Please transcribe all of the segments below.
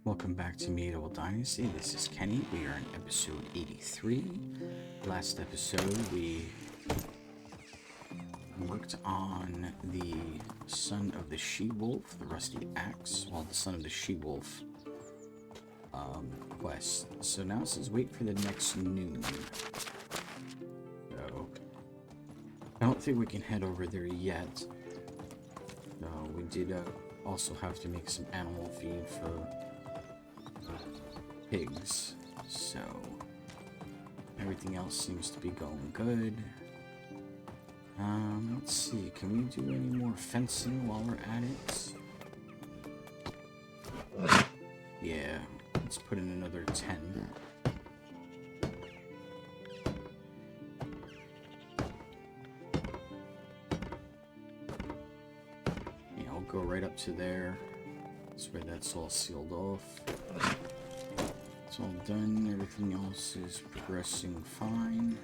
Welcome back to Medieval Dynasty. This is Kenny. We are in episode 83. Last episode, we worked on the Son of the She-Wolf, the Rusty Axe, well, the Son of the She-Wolf quest. So now it says wait for the next noon. So, I don't think we can head over there yet. So, we did also have to make some animal feed for pigs, so everything else seems to be going good. Let's see, can we do any more fencing while we're at it? Yeah, let's put in another 10. Yeah, I'll go right up to there. That's where that's all sealed off. It's all done. Everything else is progressing fine.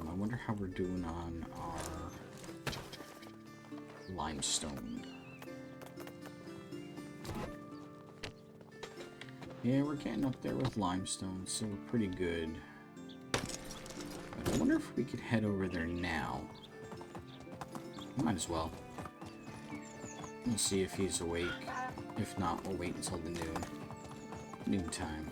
I wonder how we're doing on our limestone. Yeah, we're getting up there with limestone, so we're pretty good. But I wonder if we could head over there now. Might as well. We'll see if he's awake. If not, we'll wait until the noontime.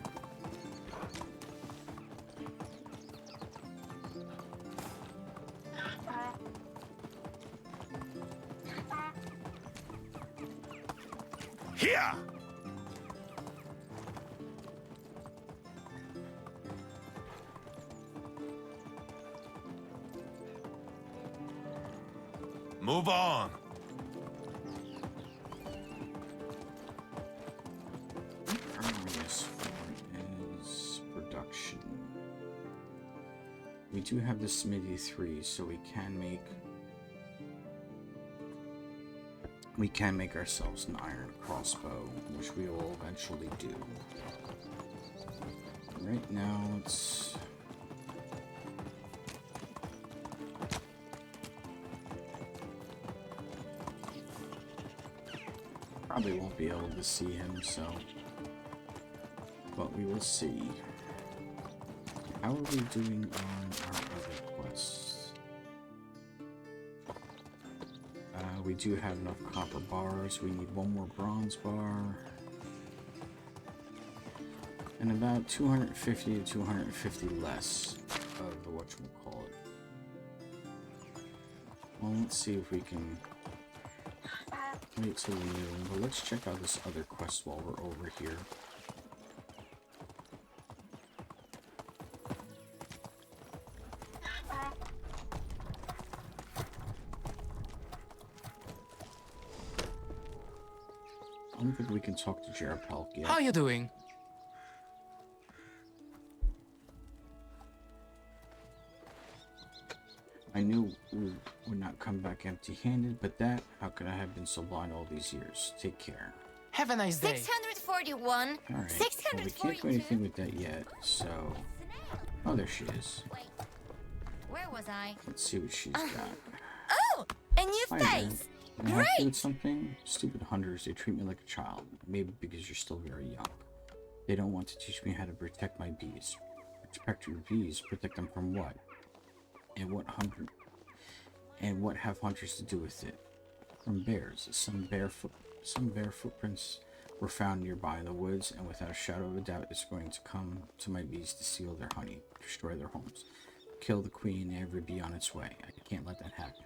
Here! Move on! We do have the Smithy 3, so we can make ourselves an iron crossbow, which we will eventually do. Right now, it's probably won't be able to see him, so but we will see. How are we doing on our other quests? We do have enough copper bars. We need one more bronze bar. And about 250 to 250 less of the whatchamacallit. Well, let's see if we can wait till noon. But let's check out this other quest while we're over here. I don't think we can talk to Jarapelk yet. How you doing? I knew we would not come back empty-handed, but how could I have been so blind all these years? Take care. Have a nice day. 641. Alright, 642. well, we can't do anything with that yet, so... Oh, there she is. Wait, where was I? Let's see what she's got. Oh, a new Hi there. face. Can I help you Great. with something? Stupid hunters, they treat me like a child. Maybe because you're still very young. They don't want to teach me how to protect my bees. Protect your bees? Protect them from what? And what have hunters to do with it? From bears. Some bear footprints were found nearby in the woods, and without a shadow of a doubt, it's going to come to my bees to steal their honey, destroy their homes, kill the queen, and every bee on its way. I can't let that happen.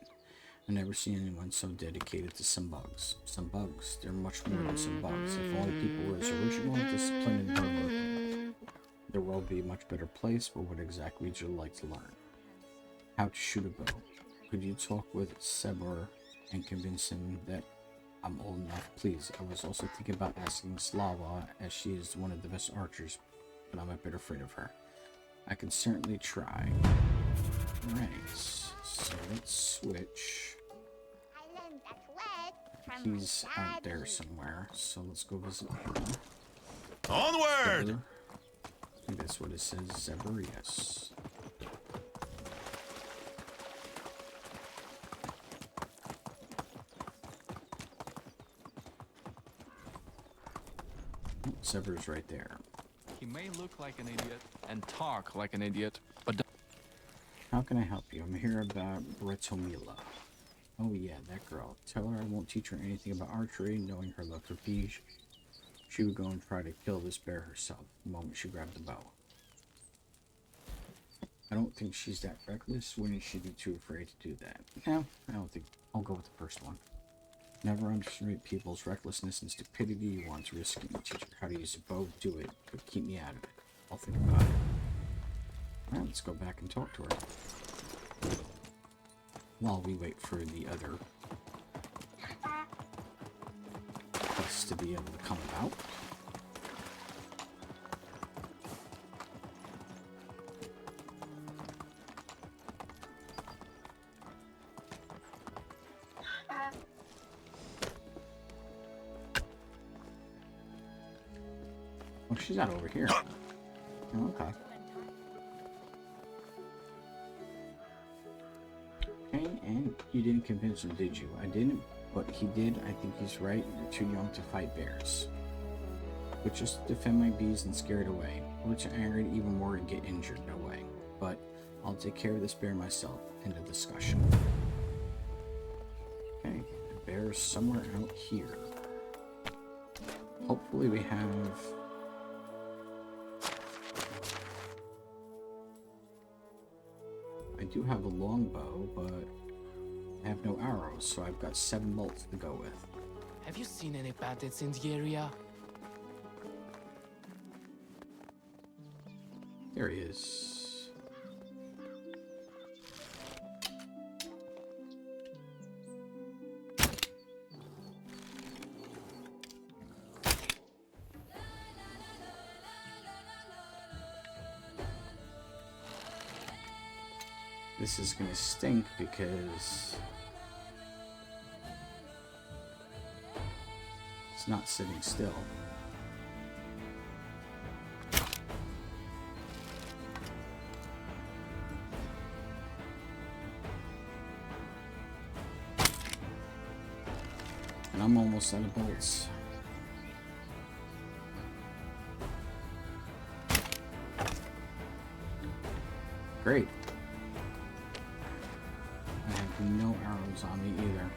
I've never seen anyone so dedicated to some bugs. Some bugs. They're much more than some bugs. If only people were as original, disciplined, and hardworking, the world would be a much better place. But what exactly would you like to learn? How to shoot a bow. Could you talk with Sebor and convince him that I'm old enough? Please. I was also thinking about asking Slava, as she is one of the best archers, but I'm a bit afraid of her. I can certainly try. Alright, so let's switch. He's out there somewhere, so let's go visit him. Onward! Zebra. I think that's what it says, Zebra, yes. Oh, Sever's right there. He may look like an idiot and talk like an idiot, but How can I help you? I'm here about Bretomila. Oh yeah, that girl. Tell her I won't teach her anything about archery. Knowing her luck would be, she would go and try to kill this bear herself the moment she grabbed the bow. I don't think she's that reckless. Wouldn't she be too afraid to do that? No, I don't think. I'll go with the first one. Never underestimate people's recklessness and stupidity. You want to risk it. Teach her how to use a bow. Do it, but keep me out of it. I'll think about it. Alright, let's go back and talk to her. While we wait for the other quest to be able to come about. Oh, she's not over here. Oh, okay. Okay, and you didn't convince him, did you? I didn't, but he did. I think he's right. You're too young to fight bears. But just defend my bees and scare it away. Or to anger it even more and get injured, no way. But I'll take care of this bear myself. End of discussion. Okay, the bear is somewhere out here. Hopefully we have... I do have a longbow, but I have no arrows, so I've got 7 bolts to go with. Have you seen any bandits in the area? There he is. This is gonna stink because it's not sitting still. And I'm almost out of bolts. Great. I have no arrows on me either.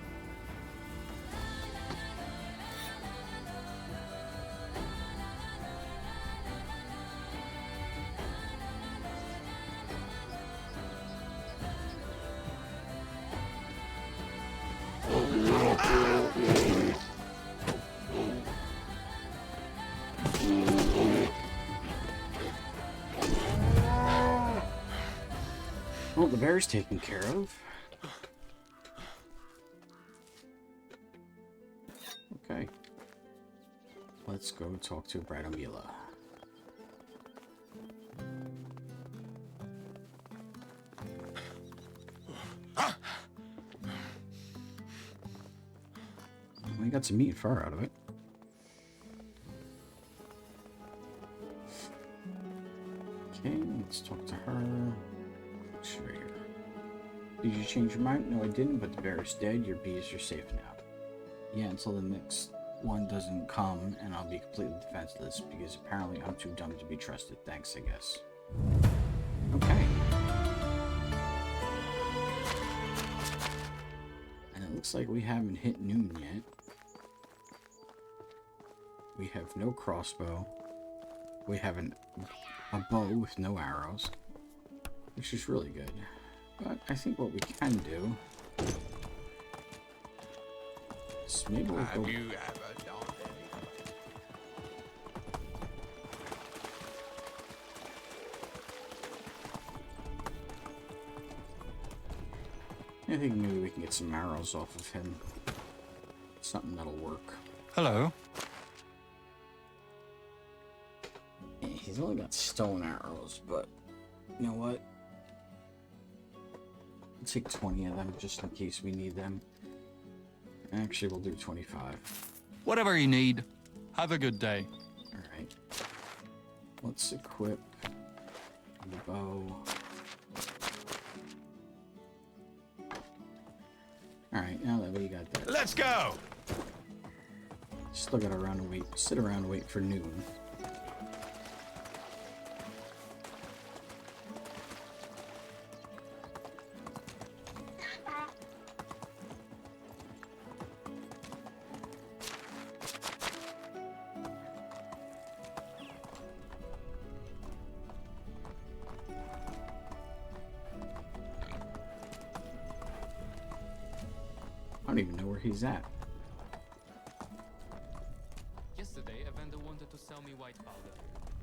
Well, the bear's taken care of. Okay. Let's go talk to Bretomila. We got some meat and fur out of it. Okay, let's talk to her. Sure. Did you change your mind? No, I didn't, but the bear is dead. Your bees are safe now. Yeah, until the next one doesn't come, and I'll be completely defenseless, because apparently I'm too dumb to be trusted. Thanks, I guess. Okay. And it looks like we haven't hit noon yet. We have no crossbow. We have a bow with no arrows, which is really good. But I think what we can do is maybe we'll go... You ever done I think maybe we can get some arrows off of him. Something that'll work. hello. He's only got stone arrows, but you know what? I'll take 20 of them just in case we need them. Actually, we'll do 25. Whatever you need. Have a good day. Alright. Let's equip the bow. Alright, now that we got that. Let's go! Still gotta sit around and wait for noon. I don't even know where he's at. Yesterday, a vendor wanted to sell me white powder,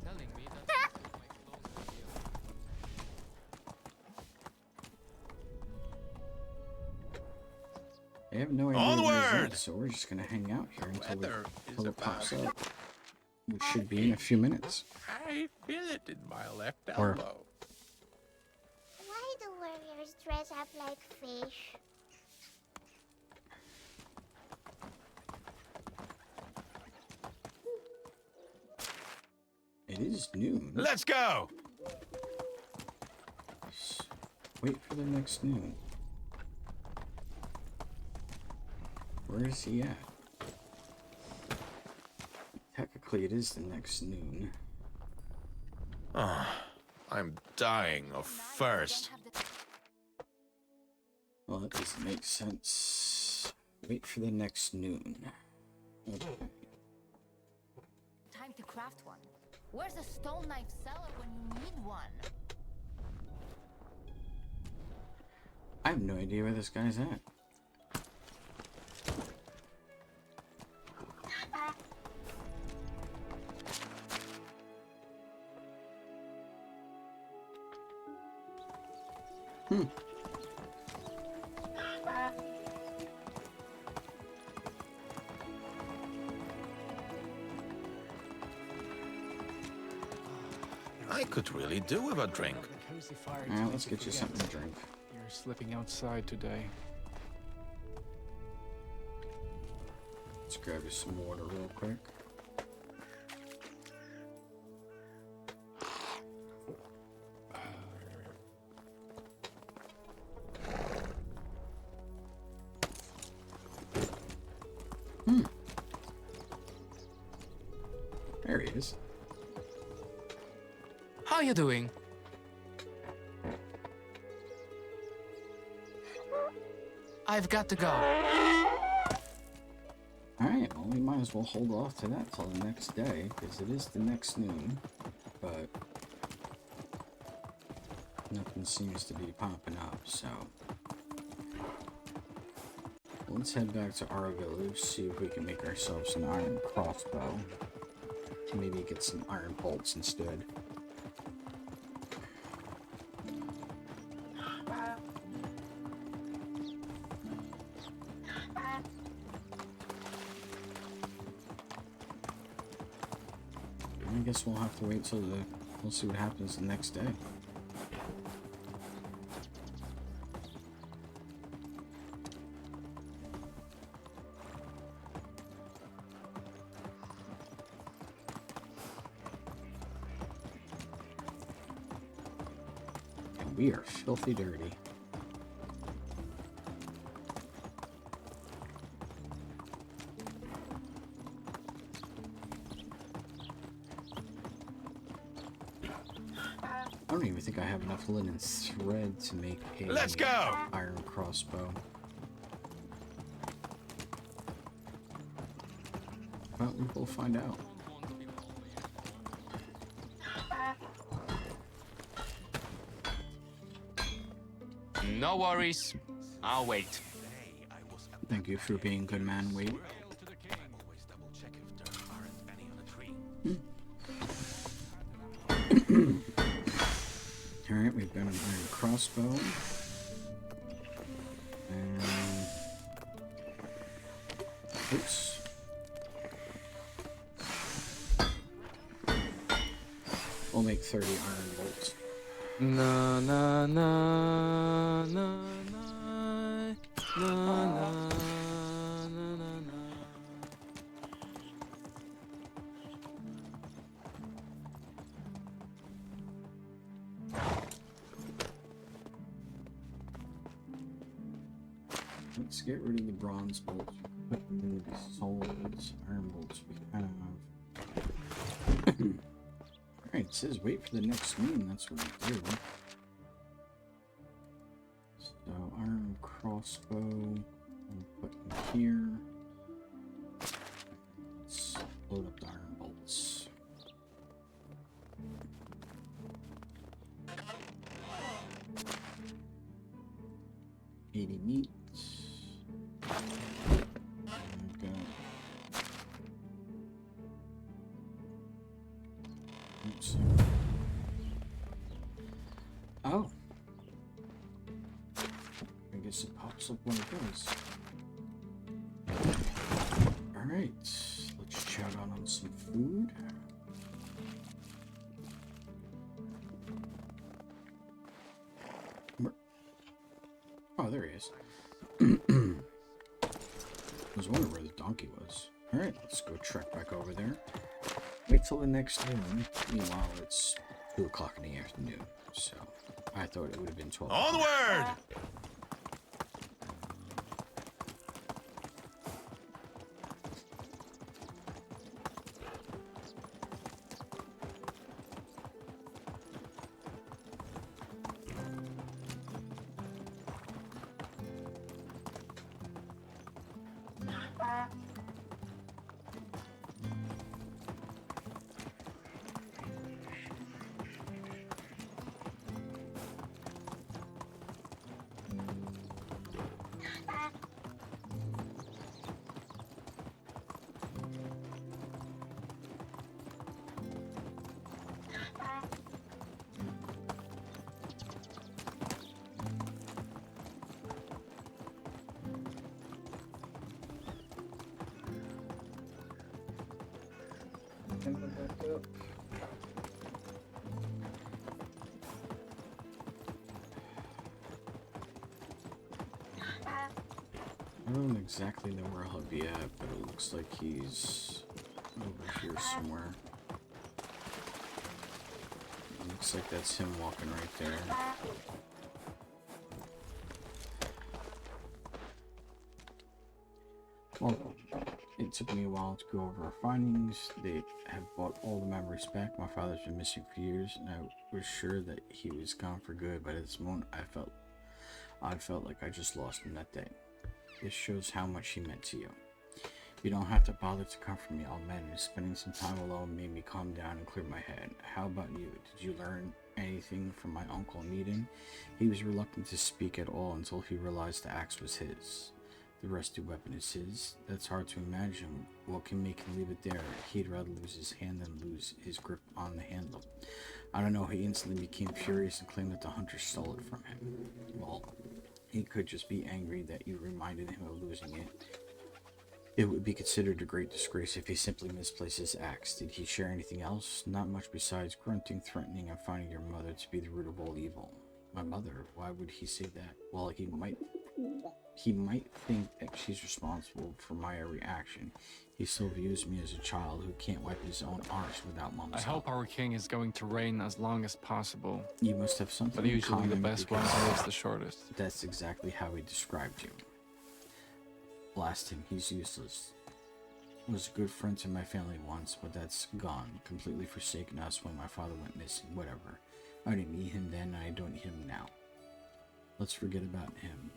telling me that my clothes would be I have no idea where he's Onward! at, so we're just gonna hang out here Weather until is it pops about- up. We should be in a few minutes. I feel it in my left Or- elbow. Why do warriors dress up like fish? It is noon. Let's go! Wait for the next noon. Where is he at? Technically, it is the next noon. I'm dying of thirst. Well, that doesn't make sense. Wait for the next noon. Okay. Time to craft one. Where's a stone knife seller when you need one? I have no idea where this guy's at. I could really do with a drink. Cozy fire to Alright, make let's get you forget. something to drink. You're slipping outside today. Let's grab you some water real quick. There he is. How you doing? I've got to go. Alright, well, we might as well hold off to that till the next day, because it is the next noon, but nothing seems to be popping up, so let's head back to our village, see if we can make ourselves an iron crossbow. Maybe get some iron bolts instead. I guess we'll have to wait till we'll see what happens the next day. And we are filthy dirty. I don't even think I have enough linen thread to make a Let's go! iron crossbow. Well, we will find out. No worries. I'll wait. Thank you for being good man, Wade. Always double check if there aren't any on the tree. Alright, we've got an iron crossbow. And... oops. We'll make 30 iron bolts. Na na na na na na na na na. Let's get rid of the bronze bolts. Food, swords, iron bolts. We kind of. Alright, it says wait for the next meeting. That's what we do. So, iron crossbow. We'll put in here. Let's load up the iron bolts. Meat. Okay. Oops. Oh. I guess it pops up when it goes. Alright. Let's chow down on some food. Oh, there he is. I was wondering where the donkey was. Alright, let's go trek back over there. Wait till the next noon. Meanwhile, it's 2 o'clock in the afternoon, so I thought it would have been 12. Onward! I don't exactly know where he'll be at, but it looks like he's over here somewhere. It looks like that's him walking right there. Well, it took me a while to go over our findings. They have brought all the memories back. My father's been missing for years, and I was sure that he was gone for good, but at this moment I felt like I just lost him that day. This shows how much he meant to you. You don't have to bother to comfort me, I'll manage. Spending some time alone made me calm down and clear my head. How about you? Did you learn anything from my uncle in Eden? He was reluctant to speak at all until he realized the axe was his. The rusty weapon is his. That's hard to imagine. What can make him leave it there? He'd rather lose his hand than lose his grip on the handle. I don't know, he instantly became furious and claimed that the hunter stole it from him. Well, he could just be angry that you reminded him of losing it. It would be considered a great disgrace if he simply misplaced his axe. Did he share anything else? Not much besides grunting, threatening, and finding your mother to be the root of all evil. My mother? Why would he say that? Well, he might think that she's responsible for my reaction. He still views me as a child who can't wipe his own arse without mom's I help. hope our king is going to reign as long as possible, You must have something but in usually the common best one because lives the shortest. that's exactly how he described you. Blast him, he's useless. Was a good friend to my family once, but that's gone. Completely forsaken us when my father went missing. Whatever. I didn't need him then, and I don't need him now. Let's forget about him.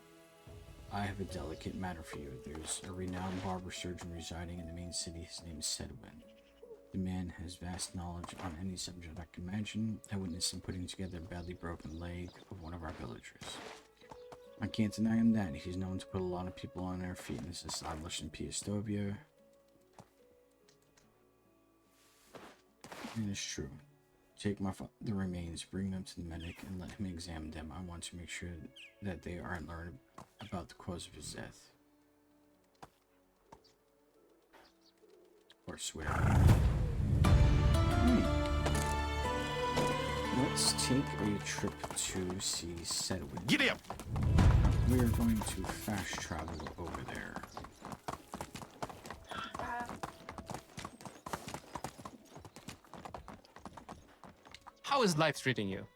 I have a delicate matter for you. There's a renowned barber surgeon residing in the main city. His name is Sedwin. The man has vast knowledge on any subject I can imagine. I witnessed him putting together a badly broken leg of one of our villagers. I can't deny him that. He's known to put a lot of people on their feet and is established in Piastovia. And it's true. Take the remains, bring them to the medic, and let him examine them. I want to make sure that they are learned about the cause of his death. Or swear. Let's take a trip to see Sedwin. Giddy up! We are going to fast travel over there. How is life treating you?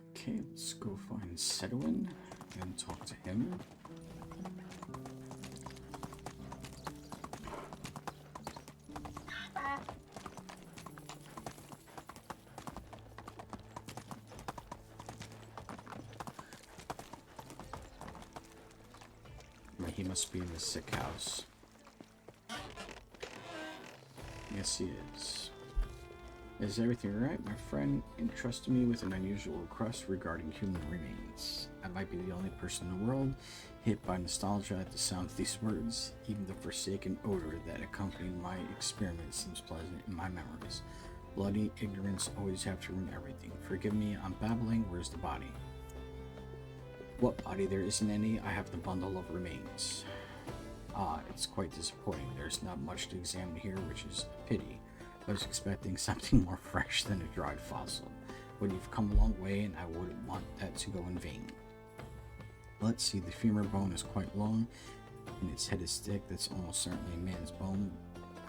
Okay, let's go find Sedwin and talk to him. He must be in the sick house. Yes, he is. Is everything alright? My friend entrusted me with an unusual request regarding human remains. I might be the only person in the world hit by nostalgia at the sound of these words. Even the forsaken odor that accompanied my experiment seems pleasant in my memories. Bloody ignorance always have to ruin everything. Forgive me, I'm babbling. Where's the body? What body? There isn't any. I have the bundle of remains. Ah, it's quite disappointing. There's not much to examine here, which is a pity. I was expecting something more fresh than a dried fossil. But you've come a long way, and I wouldn't want that to go in vain. Let's see, the femur bone is quite long, and its head is thick. That's almost certainly a man's bone,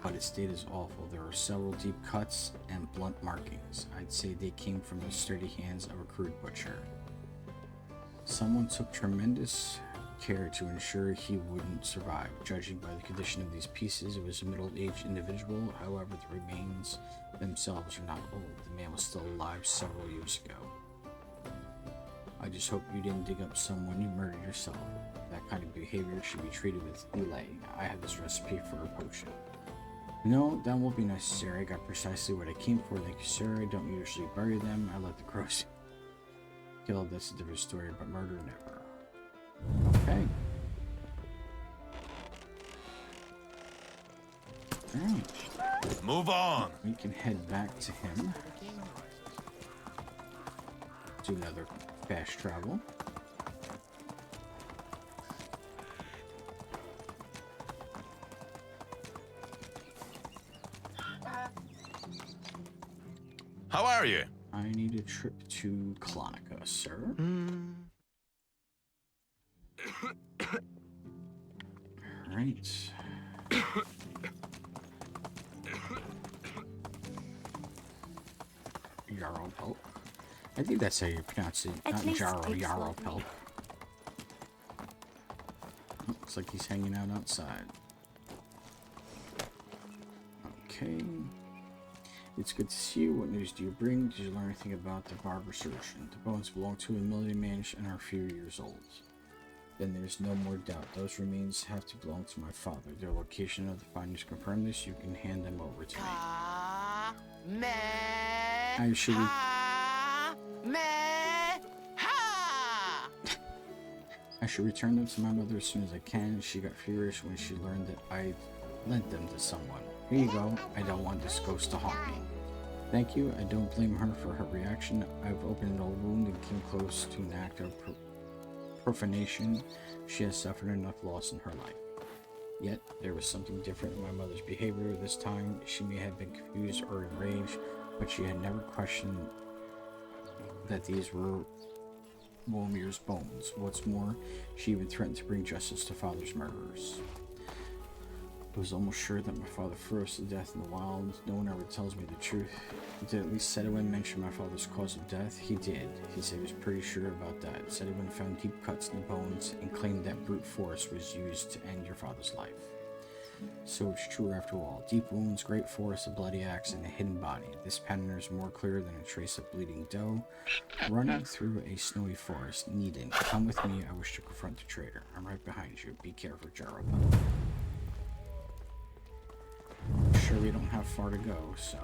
but its state is awful. There are several deep cuts and blunt markings. I'd say they came from the sturdy hands of a crude butcher. Someone took tremendous care to ensure he wouldn't survive. Judging by the condition of these pieces, it was a middle-aged individual. However, the remains themselves are not old. The man was still alive several years ago. I just hope you didn't dig up someone you murdered yourself. That kind of behavior should be treated with delay. I have this recipe for a potion. No, that won't be necessary. I got precisely what I came for. Thank you, sir. I don't usually bury them. I let the crows kill. That's a different story, but murder never. Okay. Alright. Move on. We can head back to him. Do another fast travel. How are you? I need a trip to Clonica, sir. Alright. Yarrow Pelt. I think that's how you pronounce it. Not Jarro, Yarrow Pelt. Looks like he's hanging out outside. Okay. It's good to see you. What news do you bring? Did you learn anything about the barber surgeon? The bones belong to a military man and are a few years old. Then there's no more doubt. Those remains have to belong to my father. Their location of the findings confirm this. You can hand them over to me. I should I should return them to my mother as soon as I can. She got furious when she learned that I lent them to someone. Here you go. I don't want this ghost to haunt me. Thank you. I don't blame her for her reaction. I've opened an old wound and came close to an act of profanation. She has suffered enough loss in her life. Yet, there was something different in my mother's behavior this time. She may have been confused or enraged, but she had never questioned that these were Wilmir's bones. What's more, she even threatened to bring justice to father's murderers. I was almost sure that my father froze to death in the wild. No one ever tells me the truth. Did at least Sedwin mention my father's cause of death? He did. He said he was pretty sure about that. Sedwin found deep cuts in the bones and claimed that brute force was used to end your father's life. So it's true after all. Deep wounds, great force, a bloody axe, and a hidden body. This pattern is more clear than a trace of bleeding dough. Running through a snowy forest. Needed. Come with me. I wish to confront the traitor. I'm right behind you. Be careful, Jarrow. Sure, we don't have far to go, so...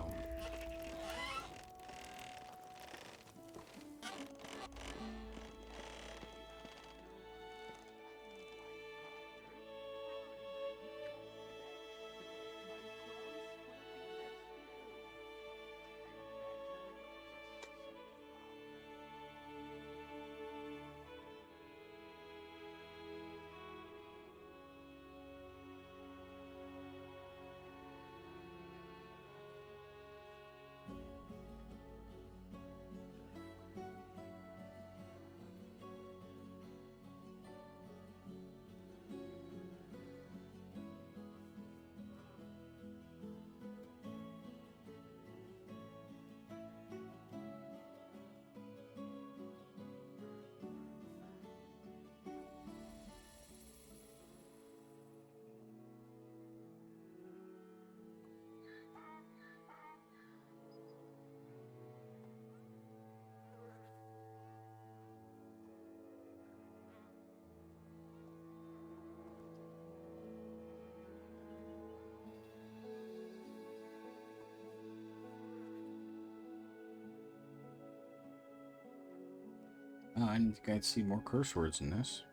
I didn't think I'd see more curse words in this.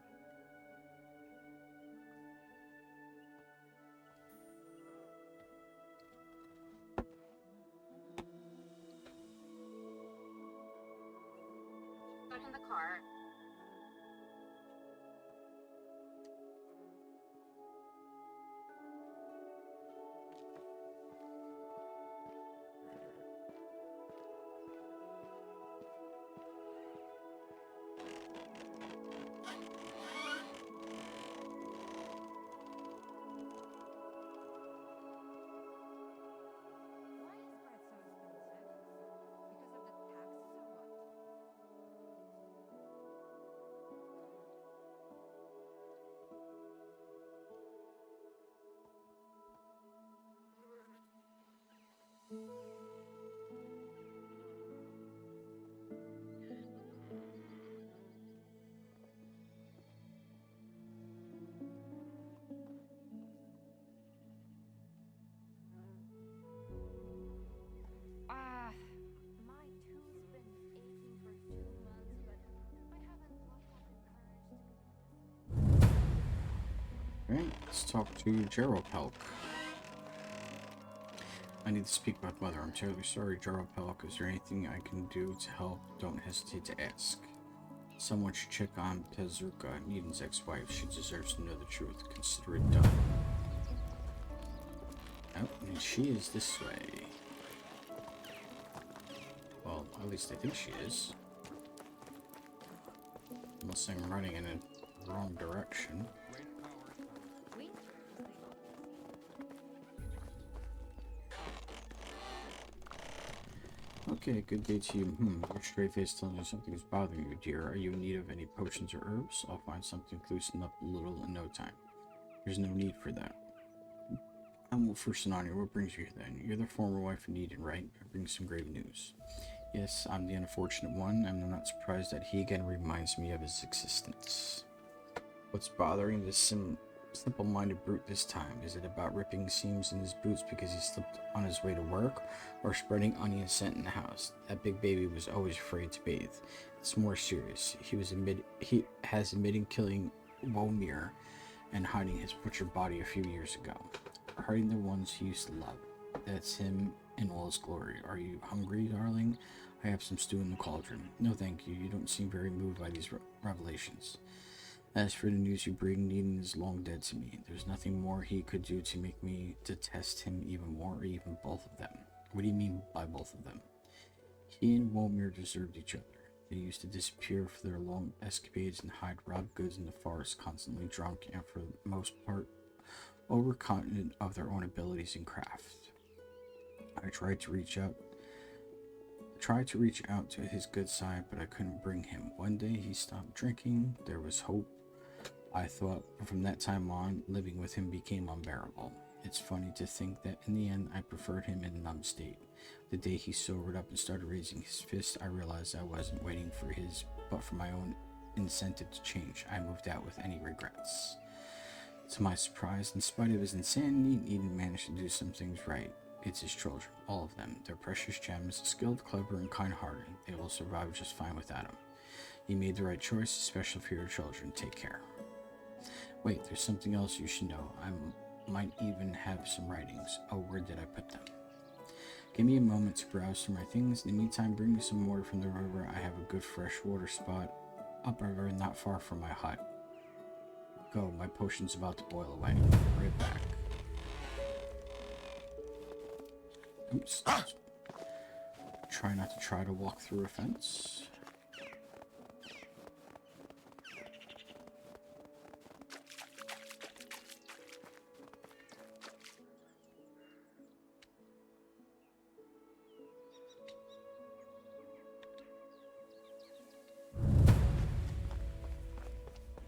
Put in the car. Why is bread so expensive? Because of the taxes or what? Ah, my tooth's been aching for 2 months, but I haven't plucked up the courage to go to the Alright, let's talk to Jeropelk. I need to speak with Mother. I'm terribly sorry, Jeropelk. Is there anything I can do to help? Don't hesitate to ask. Someone should check on Pezuka, Needon's ex-wife. She deserves to know the truth. Consider it done. Oh, and she is this way. Well, at least I think she is. Unless I'm running in the wrong direction. Okay, good day to you. Your straight face tells me something is bothering you, dear. Are you in need of any potions or herbs? I'll find something to loosen up a little in no time. There's no need for that. Well, first and honor, what brings you here then? You're the former wife of Needon, right? I bring some grave news. Yes, I'm the unfortunate one. I'm not surprised that he again reminds me of his existence. What's bothering this simple-minded brute this time? Is it about ripping seams in his boots because he slipped on his way to work, or spreading onion scent in the house? That big baby was always afraid to bathe. It's more serious. He has admitted killing Womir and hiding his butchered body a few years ago. Hiding the ones he used to love. That's him in all his glory. Are you hungry, darling? I have some stew in the cauldron. No, thank you. You don't seem very moved by these revelations. As for the news you bring, Needon is long dead to me. There's nothing more he could do to make me detest him even more, or even both of them. What do you mean by both of them? He and Womir deserved each other. They used to disappear for their long escapades and hide robbed goods in the forest, constantly drunk and for the most part overconfident of their own abilities and craft. I tried to reach out to his good side, but I couldn't bring him. One day he stopped drinking. There was hope, I thought, but from that time on, living with him became unbearable. It's funny to think that in the end, I preferred him in a numb state. The day he sobered up and started raising his fist, I realized I wasn't waiting for his, but for my own incentive to change. I moved out with any regrets. To my surprise, in spite of his insanity, Needon managed to do some things right. It's his children, all of them. They're precious gems, skilled, clever, and kind-hearted. They will survive just fine without him. You made the right choice, especially for your children. Take care. Wait, there's something else you should know. I might even have some writings. Oh, where did I put them? Give me a moment to browse through my things. In the meantime, bring me some water from the river. I have a good fresh water spot upriver not far from my hut. Go, my potion's about to boil away. Right back. Oops. Try not to try to walk through a fence.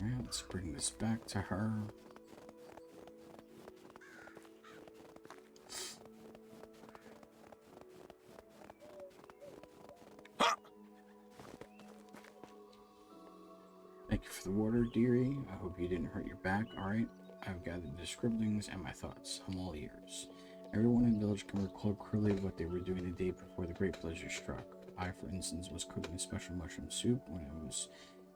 Alright, let's bring this back to her. Thank you for the water, dearie. I hope you didn't hurt your back. Alright, I've gathered the scribblings and my thoughts. I'm all ears. Everyone in the village can recall clearly what they were doing the day before the great blizzard struck. I, for instance, was cooking special mushroom soup when it was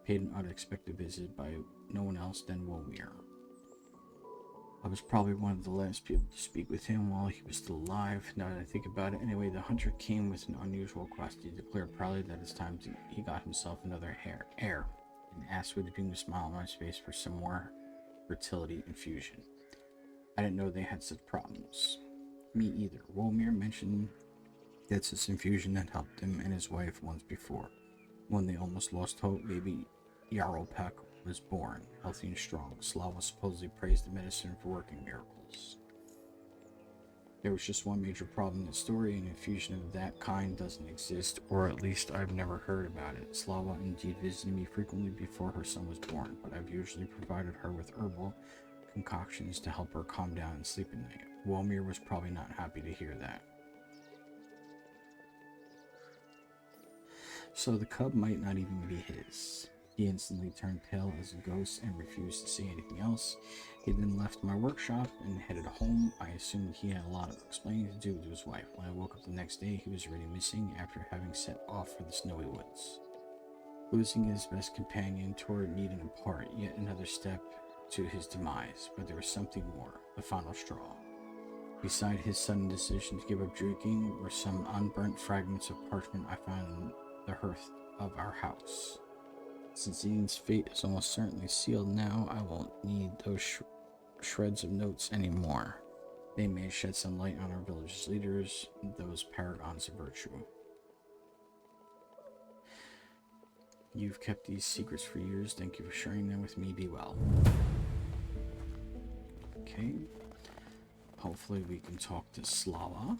paid an unexpected visit by no one else than Womir. I was probably one of the last people to speak with him while he was still alive. Now that I think about it, anyway, the hunter came with an unusual quest. He declared proudly that it's time he got himself another heir, and asked with a beaming smile on my face for some more fertility infusion. I didn't know they had such problems. Me either. Womir mentioned that this infusion had helped him and his wife once before. When they almost lost hope, baby Yarlpek was born, healthy and strong. Slava supposedly praised the medicine for working miracles. There was just one major problem in the story. An infusion of that kind doesn't exist, or at least I've never heard about it. Slava indeed visited me frequently before her son was born, but I've usually provided her with herbal concoctions to help her calm down and sleep at night. Womir was probably not happy to hear that. So the cub might not even be his. He instantly turned pale as a ghost and refused to say anything else. He then left my workshop and headed home. I assumed he had a lot of explaining to do to his wife. When I woke up the next day, he was already missing after having set off for the snowy woods. Losing his best companion tore Needham apart, yet another step to his demise, but there was something more, the final straw. Beside his sudden decision to give up drinking were some unburnt fragments of parchment I found in the hearth of our house. Since Ian's fate is almost certainly sealed now, I won't need those shreds of notes anymore. They may shed some light on our village's leaders, those paragons of virtue. You've kept these secrets for years. Thank you for sharing them with me. Be well. Okay. Hopefully we can talk to Slava.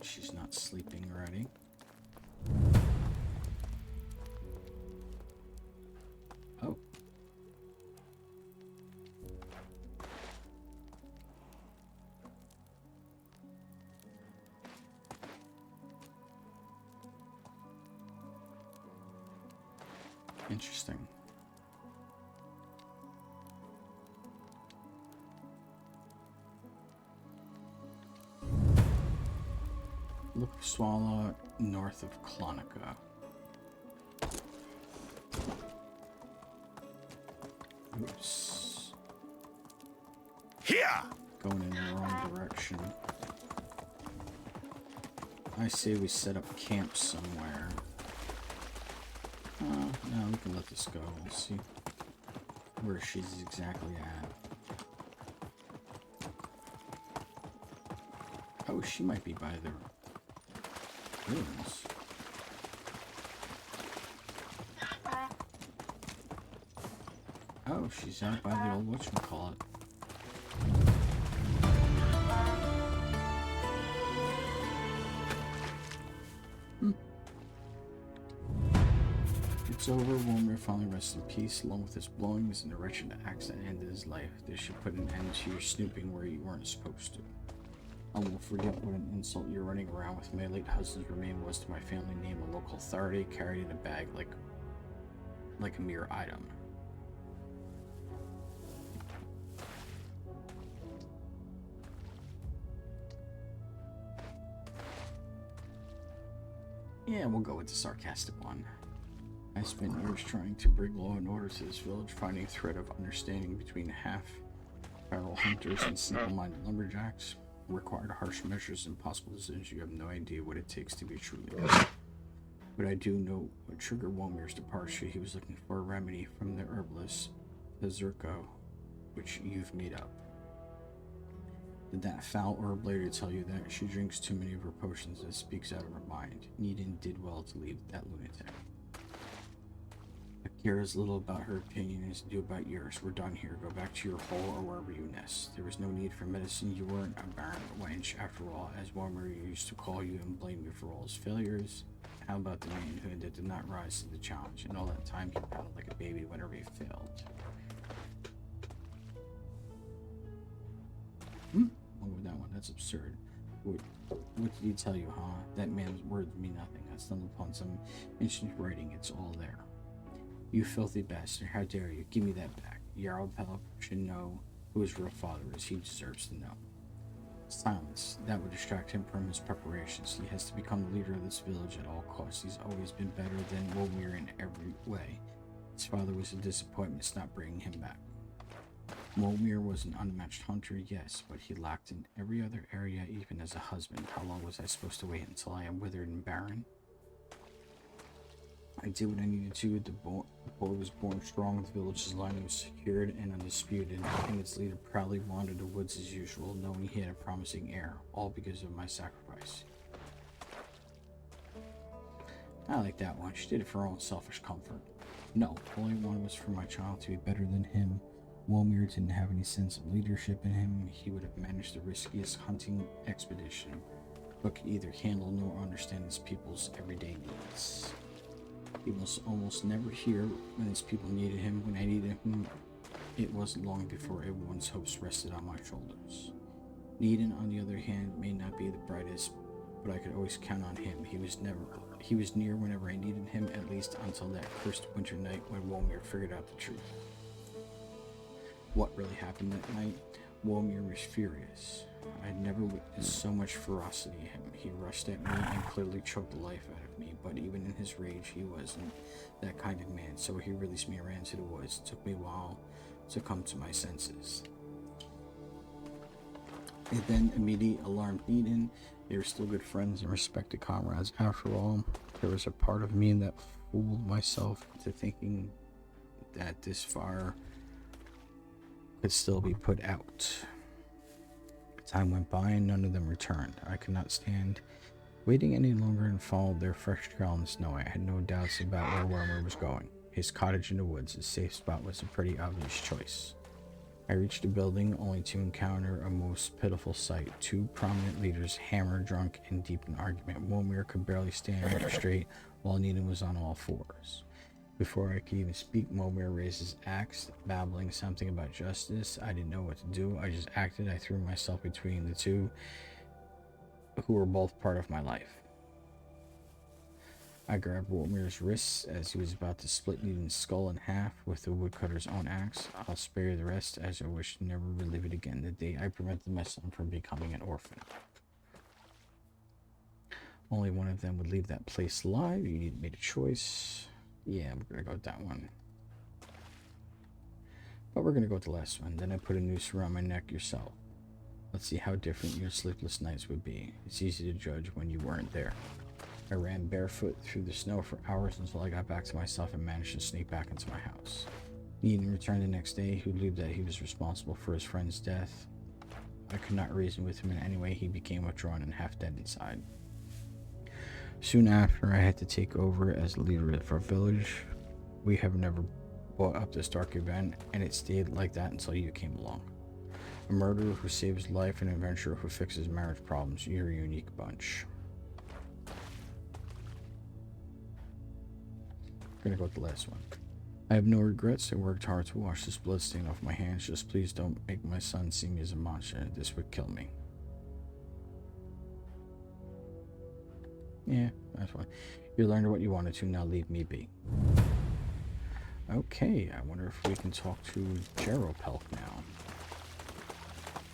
She's not sleeping already. Oh. Interesting. Look for Swallow north of Clonica. Oops. Here! Going in the wrong direction. I say we set up camp somewhere. No, we can let this go. We'll see where she's exactly at. Oh, she might be by the ruins. Oh, she's out by the old whatchamacallit. It's over. Womir finally rests in peace, along with his blowings and the wretched acts that ended his life. This should put an end to your snooping where you weren't supposed to. I won't forget what an insult you're running around with my late husband's remains was to my family name. A local authority carried in a bag like a mere item. Yeah, we'll go with the sarcastic one. I spent years trying to bring law and order to this village, finding a thread of understanding between half-feral hunters and simple-minded lumberjacks. Required harsh measures and possible decisions. You have no idea what it takes to be truly good. But I do know what triggered Womir's departure. He was looking for a remedy from the herbalist, the Zerko, which you've made up. Did that foul herb later tell you that she drinks too many of her potions and speaks out of her mind? Needham did well to leave that lunatic. I care as little about her opinion as you do about yours. We're done here. Go back to your hole or wherever you nest. There was no need for medicine. You weren't a barren wench after all, as Womir used to call you and blame you for all his failures. How about the manhood that did not rise to the challenge, and all that time you battled like a baby whenever you failed? I'll go with that one. That's absurd. What did he tell you, huh? That man's words mean nothing. I stumbled upon some ancient writing. It's all there. You filthy bastard, how dare you? Give me that back. Yarlpek should know who his real father is. He deserves to know. Silence. That would distract him from his preparations. He has to become the leader of this village at all costs. He's always been better than Womir in every way. His father was a disappointment, not bringing him back. Womir was an unmatched hunter, yes, but he lacked in every other area, even as a husband. How long was I supposed to wait until I am withered and barren? I did what I needed to. The boy was born strong, the village's line was secured and undisputed, and its leader proudly wandered the woods as usual, knowing he had a promising heir, all because of my sacrifice. I like that one. She did it for her own selfish comfort. No, all I wanted was for my child to be better than him. Womir didn't have any sense of leadership in him. He would have managed the riskiest hunting expedition, but could either handle nor understand his people's everyday needs. He was almost never here when his people needed him. When I needed him, it wasn't long before everyone's hopes rested on my shoulders. Needon, on the other hand, may not be the brightest, but I could always count on him. He was near whenever I needed him, at least until that cursed winter night when Womir figured out the truth. What really happened that night? Womir was furious. I'd never witnessed so much ferocity in him. He rushed at me and clearly choked the life out of me, but even in his rage, he wasn't that kind of man, so he released me and ran to the woods. It took me a while to come to my senses. It then immediately alarmed Needon. They were still good friends and respected comrades. After all, there was a part of me that fooled myself into thinking that this fire could still be put out. Time went by and none of them returned. I could not stand waiting any longer and followed their fresh trail in the snow. I had no doubts about where Wormer was going. His cottage in the woods, his safe spot, was a pretty obvious choice. I reached the building only to encounter a most pitiful sight. Two prominent leaders, hammered, drunk, and deep in argument. Womir could barely stand up straight while Needham was on all fours. Before I could even speak, Womir raised his axe, babbling something about justice. I didn't know what to do. I just acted. I threw myself between the two, who were both part of my life. I grabbed Womir's wrists as he was about to split Needham's skull in half with the woodcutter's own axe. I'll spare you the rest, as I wish to never relive it again. The day I prevented my son from becoming an orphan. Only one of them would leave that place alive. You need to make a choice. Yeah, we're gonna go with that one. But we're gonna go with the last one. Then I put a noose around my neck yourself. Let's see how different your sleepless nights would be. It's easy to judge when you weren't there. I ran barefoot through the snow for hours until I got back to myself and managed to sneak back into my house. Needham returned the next day, who believed that he was responsible for his friend's death. I could not reason with him in any way. He became withdrawn and half dead inside. Soon after, I had to take over as the leader of our village. We have never brought up this dark event, and it stayed like that until you came along. A murderer who saves life and an adventurer who fixes marriage problems. You're a unique bunch. I'm gonna go with the last one. I have no regrets. I worked hard to wash this blood stain off my hands. Just please don't make my son see me as a monster. This would kill me. Yeah, that's fine. You learned what you wanted to, now leave me be. Okay, I wonder if we can talk to Jaropelk now.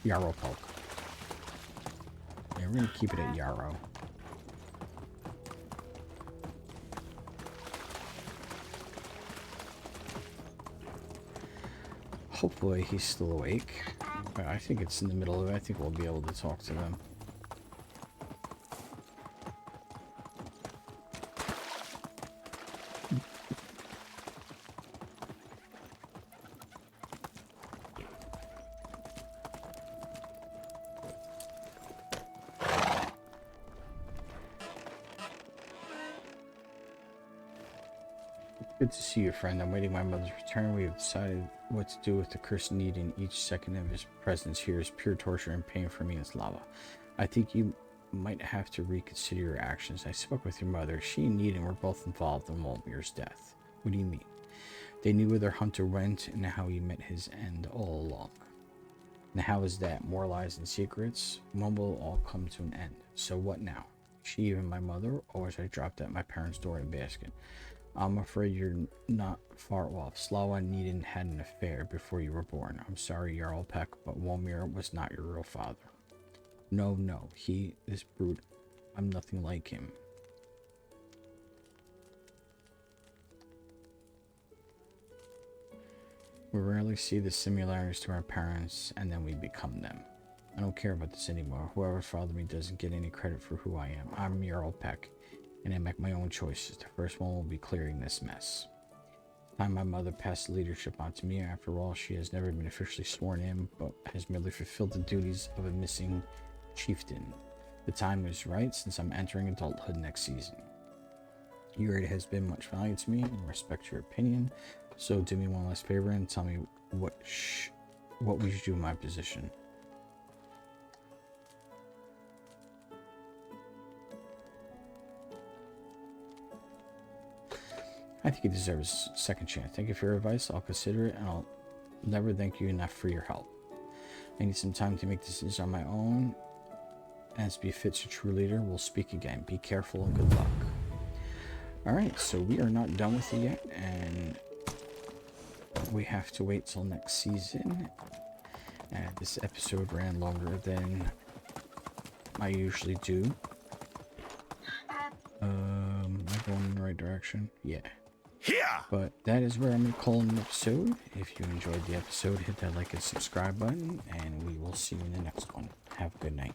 Yaropelk. Yeah, we're gonna keep it at Yarrow. Hopefully he's still awake. I think it's in the middle of it. I think we'll be able to talk to them. Good to see you, friend. I'm waiting my mother's return. We have decided what to do with the cursed need, and each second of his presence here is pure torture and pain for me and Slava. I think you might have to reconsider your actions. I spoke with your mother. She and Needham were both involved in Wolmir's death. What do you mean? They knew where their hunter went and how he met his end all along. And how is that? More lies and secrets? One will all come to an end. So what now? She even my mother, or was I dropped at my parents' door in a basket? I'm afraid you're not far off. Slava and Needham had an affair before you were born. I'm sorry, Jarl Peck, but Womir was not your real father. No, no, he is brute. I'm nothing like him. We rarely see the similarities to our parents, and then we become them. I don't care about this anymore. Whoever fathered me doesn't get any credit for who I am. I'm Earl Peck, and I make my own choices. The first one will be clearing this mess. Time my mother passed leadership onto me. After all, she has never been officially sworn in, but has merely fulfilled the duties of a missing chieftain. The time is right, since I'm entering adulthood next season. Your aid has been much value to me, and I respect your opinion. So do me one last favor and tell me what we should do in my position. I think he deserves a second chance. Thank you for your advice. I'll consider it, and I'll never thank you enough for your help. I need some time to make decisions on my own. As befits a true leader, we'll speak again. Be careful and good luck. Alright, so we are not done with it yet, and we have to wait till next season. And this episode ran longer than I usually do. Am I going in the right direction? Yeah. But that is where I'm going to call an episode. If you enjoyed the episode, hit that like and subscribe button, and we will see you in the next one. Have a good night.